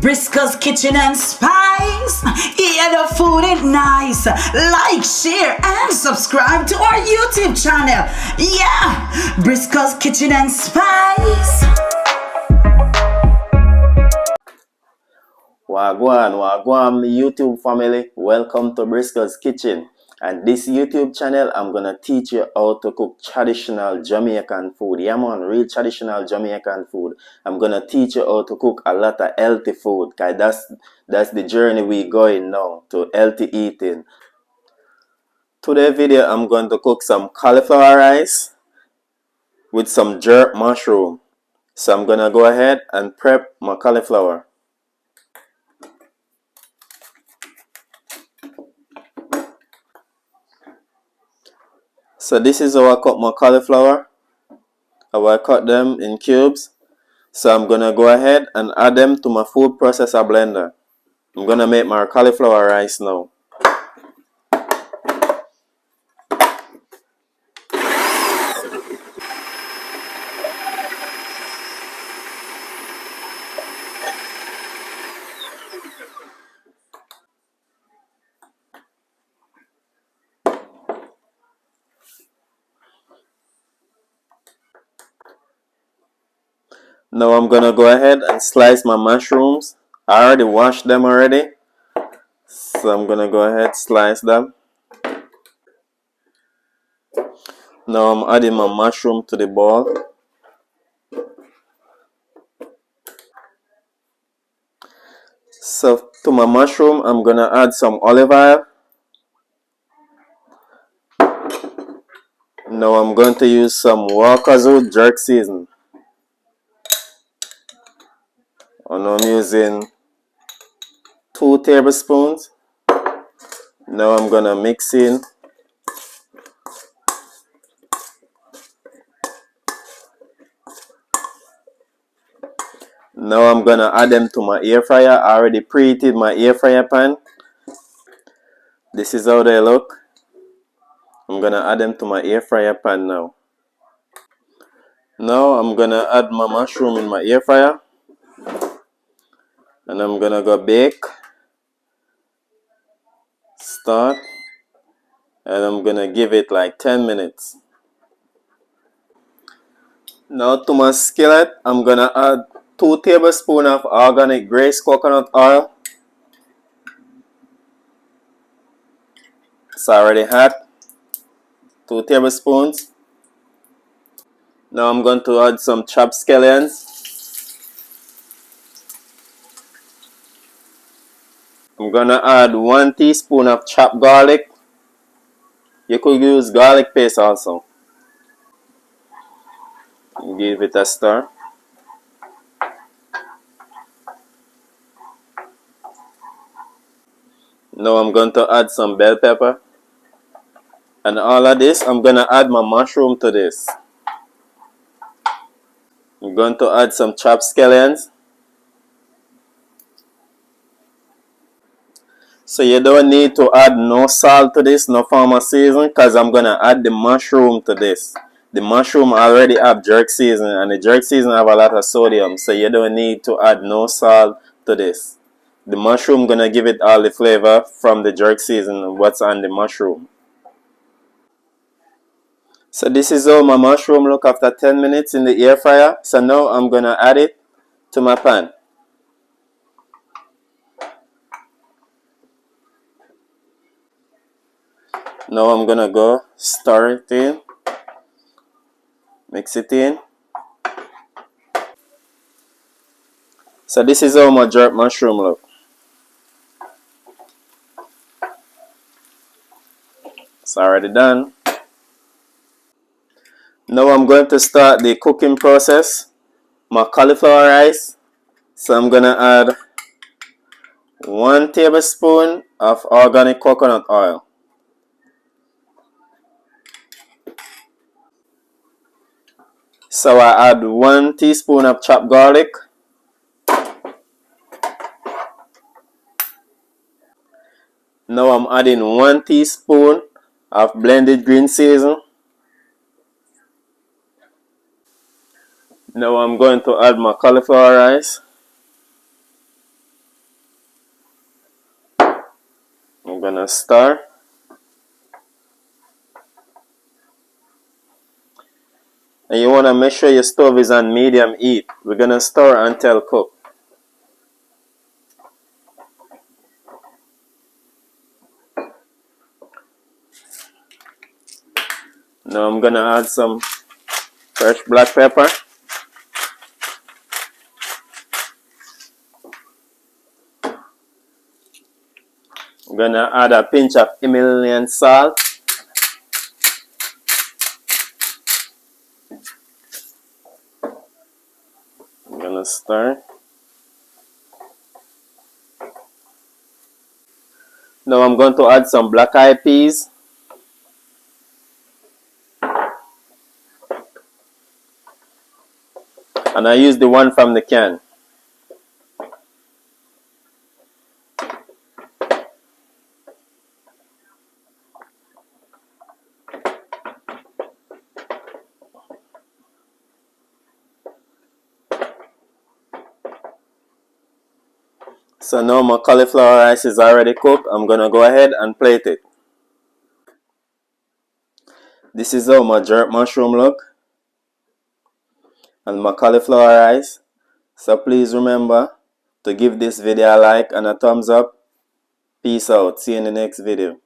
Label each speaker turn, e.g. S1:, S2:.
S1: Briscoe's Kitchen and Spice. Yeah, the food is nice. Like, share, and subscribe to our YouTube channel. Yeah, Briscoe's Kitchen and Spice.
S2: Wagwan, YouTube family. Welcome to Briscoe's Kitchen. And this YouTube channel, I'm gonna teach you how to cook traditional Jamaican food. Yeah, man, real traditional Jamaican food. I'm gonna teach you how to cook a lot of healthy food. Cause that's the journey we going now to healthy eating. Today video, I'm going to cook some cauliflower rice with some jerk mushroom. So I'm gonna go ahead and prep my cauliflower. So this is how I cut my cauliflower. How I cut them in cubes. So I'm gonna go ahead and add them to my food processor blender. I'm gonna make my cauliflower rice now. Now I'm gonna go ahead and slice my mushrooms. I already washed them already. So I'm gonna go ahead slice them. Now I'm adding my mushroom to the bowl. So to my mushroom, I'm gonna add some olive oil. Now I'm going to use some Walker's jerk season. And I'm using 2 tablespoons. Now I'm gonna mix in Now I'm gonna add them to my air fryer. I already preheated my air fryer pan. This is how they look. I'm gonna add them to my air fryer pan now. Now I'm gonna add my mushroom in my air fryer. And I'm gonna go bake. Start. And I'm gonna give it like 10 minutes. Now to my skillet, I'm gonna add 2 tablespoons of organic grace coconut oil. It's already hot. 2 tablespoons. Now I'm going to add some chopped scallions. I'm gonna add 1 teaspoon of chopped garlic. You could use garlic paste also. Give it a stir. Now I'm going to add some bell pepper. And all of this, I'm gonna add my mushroom to this. I'm going to add some chopped scallions. So you don't need to add no salt to this, no form of season, because I'm gonna add the mushroom to this. The mushroom already have jerk seasoning, and the jerk seasoning have a lot of sodium, so you don't need to add no salt to this. The mushroom gonna give it all the flavor from the jerk seasoning, what's on the mushroom. So this is how my mushroom look after 10 minutes in the air fryer. So now I'm gonna add it to my pan. Now I'm gonna go stir it in, mix it in. So this is how my jerk mushroom look. It's already done. Now I'm going to start the cooking process. My cauliflower rice. So I'm gonna add 1 tablespoon of organic coconut oil. So I add 1 teaspoon of chopped garlic. Now I'm adding 1 teaspoon of blended green season. Now I'm going to add my cauliflower rice. I'm gonna stir. And you wanna make sure your stove is on medium heat. We're gonna stir until cooked. Now I'm gonna add some fresh black pepper. I'm gonna add a pinch of Himalayan salt. I'm gonna stir. Now I'm going to add some black eyed peas. And I use the one from the can. So now my cauliflower rice is already cooked. I'm gonna go ahead and plate it. This is how my jerk mushroom look and my cauliflower rice. So please remember to give this video a like and a thumbs up. Peace out. See you in the next video.